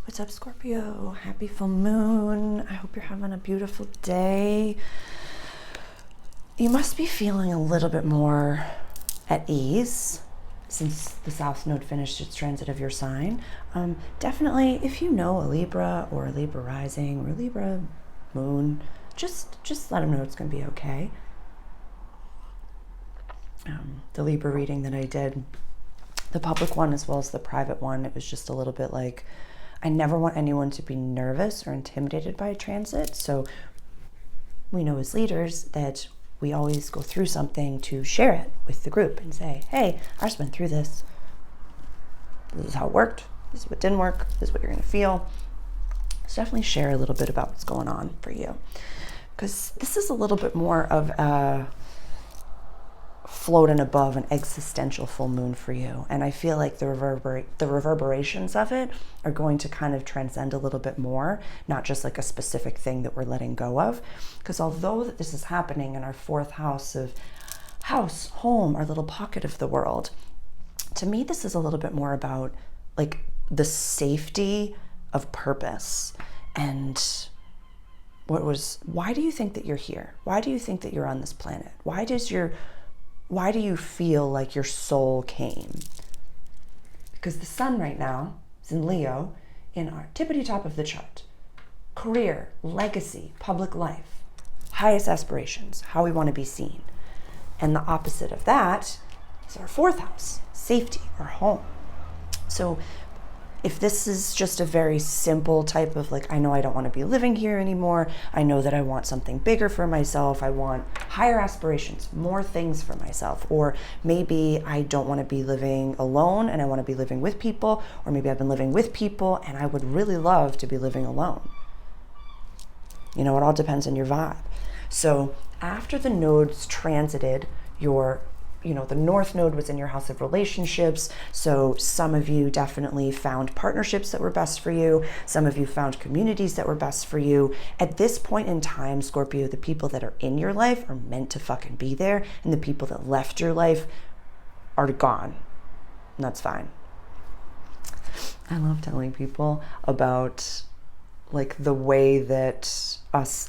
What's up, Scorpio? Happy full moon. I hope you're having a beautiful day. You must be feeling a little bit more at ease since the South Node finished its transit of your sign. Definitely, if you know a Libra or a Libra rising or a Libra moon, just let them know it's going to be okay. The Libra reading that I did, the public one as well as the private one, it was just a little bit like, I never want anyone to be nervous or intimidated by a transit. So we know as leaders that we always go through something to share it with the group and say, hey, I just went through this. This is how it worked. This is what didn't work. This is what you're going to feel. So definitely share a little bit about what's going on for you. Because this is a little bit more of a floating above an existential full moon for you. And I feel like the reverberations of it are going to kind of transcend a little bit more, not just like a specific thing that we're letting go of. Because although that this is happening in our fourth house of house, home, our little pocket of the world, to me, this is a little bit more about like the safety of purpose. And why do you think that you're here? Why do you think that you're on this planet? Why do you feel like your soul came? Because the sun right now is in Leo in our tippity top of the chart. Career, legacy, public life, highest aspirations, how we want to be seen. And the opposite of that is our fourth house, safety, our home. So if this is just a very simple type of like, I know I don't want to be living here anymore. I know that I want something bigger for myself. I want higher aspirations, more things for myself. Or maybe I don't want to be living alone and I want to be living with people. Or maybe I've been living with people and I would really love to be living alone. You know, it all depends on your vibe. So after the nodes transited the North Node was in your house of relationships. So some of you definitely found partnerships that were best for you. Some of you found communities that were best for you. At this point in time, Scorpio, the people that are in your life are meant to fucking be there. And the people that left your life are gone. And that's fine. I love telling people about like the way that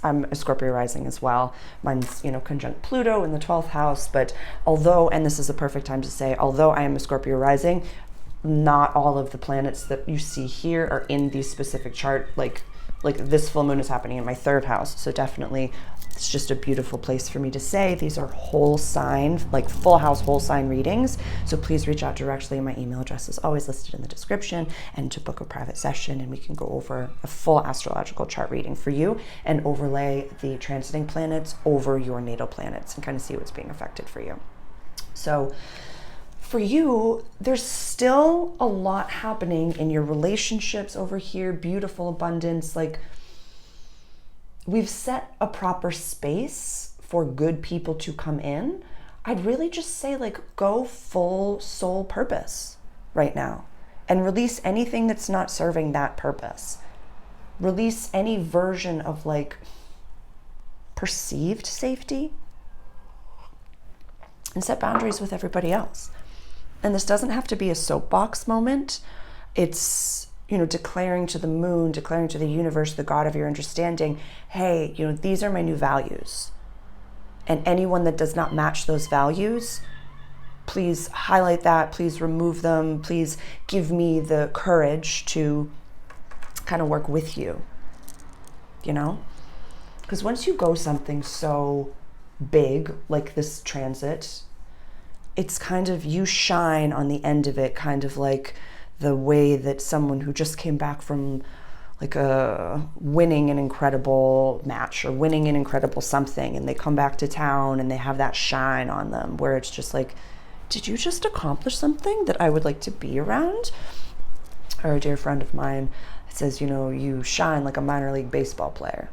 I'm a Scorpio rising as well. Mine's, conjunct Pluto in the 12th house. But although, and this is a perfect time to say, although I am a Scorpio rising, not all of the planets that you see here are in the specific chart. Like this full moon is happening in my 3rd house. So definitely it's just a beautiful place for me to say these are whole sign, like full house, whole sign readings. So please reach out directly. My email address is always listed in the description, and to book a private session and we can go over a full astrological chart reading for you and overlay the transiting planets over your natal planets and kind of see what's being affected for you. So for you, there's still a lot happening in your relationships over here, beautiful abundance. Like we've set a proper space for good people to come in. I'd really just say like go full soul purpose right now and release anything that's not serving that purpose. Release any version of like perceived safety and set boundaries with everybody else. And this doesn't have to be a soapbox moment. It's, declaring to the moon, declaring to the universe, the God of your understanding, hey, these are my new values. And anyone that does not match those values, please highlight that, please remove them, please give me the courage to kind of work with you, Because once you go something so big like this transit, it's kind of, you shine on the end of it, kind of like the way that someone who just came back from like winning an incredible match or winning an incredible something, and they come back to town and they have that shine on them where it's just like, did you just accomplish something that I would like to be around? Or a dear friend of mine says, you shine like a minor league baseball player,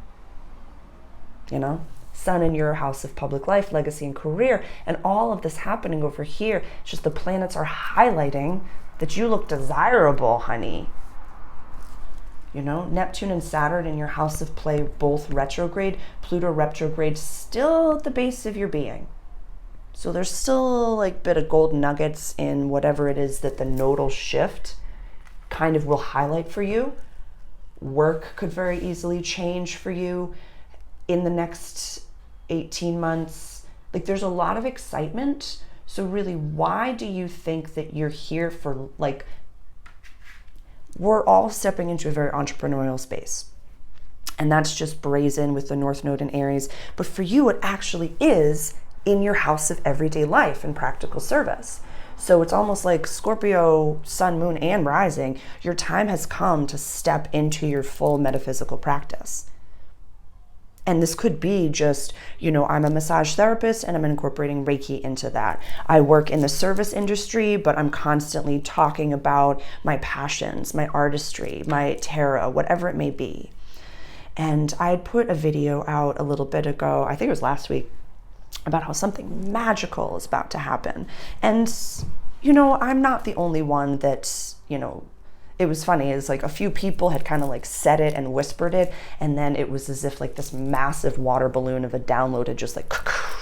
Sun in your house of public life, legacy, and career, and all of this happening over here. It's just the planets are highlighting that you look desirable, honey. Neptune and Saturn in your house of play, both retrograde. Pluto retrograde, still at the base of your being. So there's still like bit of gold nuggets in whatever it is that the nodal shift kind of will highlight for you. work could very easily change for you in the next 18 months. Like, there's a lot of excitement. So really, why do you think that you're here for? Like, we're all stepping into a very entrepreneurial space. And that's just brazen with the North Node in Aries. But for you, it actually is in your house of everyday life and practical service. So it's almost like Scorpio, Sun, Moon, and Rising. Your time has come to step into your full metaphysical practice. And this could be just, I'm a massage therapist and I'm incorporating Reiki into that. I work in the service industry, but I'm constantly talking about my passions, my artistry, my tarot, whatever it may be. And I had put a video out a little bit ago, I think it was last week, about how something magical is about to happen. And, I'm not the only one that, it was funny. It's like a few people had kind of like said it and whispered it. And then it was as if like this massive water balloon of a download had just like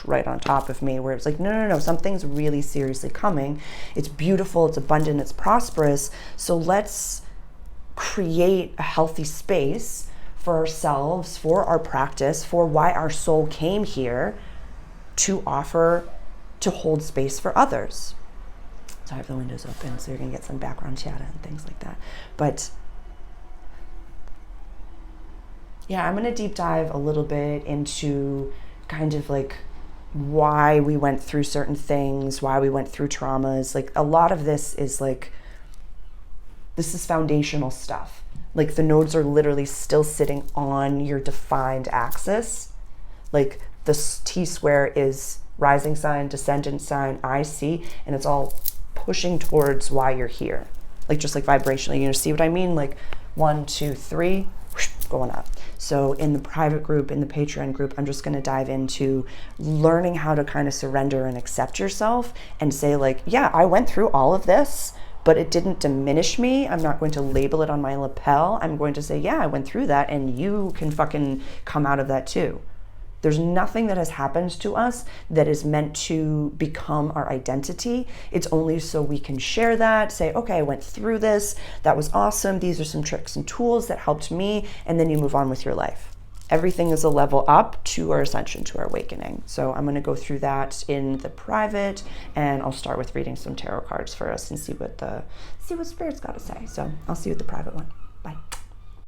right on top of me, where it's like, no, something's really seriously coming. It's beautiful, it's abundant, it's prosperous. So let's create a healthy space for ourselves, for our practice, for why our soul came here, to offer, to hold space for others. So I have the windows open, so you're gonna get some background chatter and things like that. But yeah, I'm gonna deep dive a little bit into kind of like why we went through certain things, why we went through traumas. Like, a lot of this is foundational stuff. Like, the nodes are literally still sitting on your defined axis. Like, the T-square is rising sign, descendant sign, IC, and it's all pushing towards why you're here. Like, just like vibrationally, see what I mean? Like 1, 2, 3, whoosh, going up. So in the private group, in the Patreon group, I'm just gonna dive into learning how to kind of surrender and accept yourself and say like, yeah, I went through all of this, but it didn't diminish me. I'm not going to label it on my lapel. I'm going to say, yeah, I went through that, and you can fucking come out of that too. There's nothing that has happened to us that is meant to become our identity. It's only so we can share that, say, okay, I went through this, that was awesome, these are some tricks and tools that helped me, and then you move on with your life. Everything is a level up to our ascension, to our awakening. So I'm gonna go through that in the private, and I'll start with reading some tarot cards for us and see what Spirit's gotta say. So I'll see you at the private one. Bye.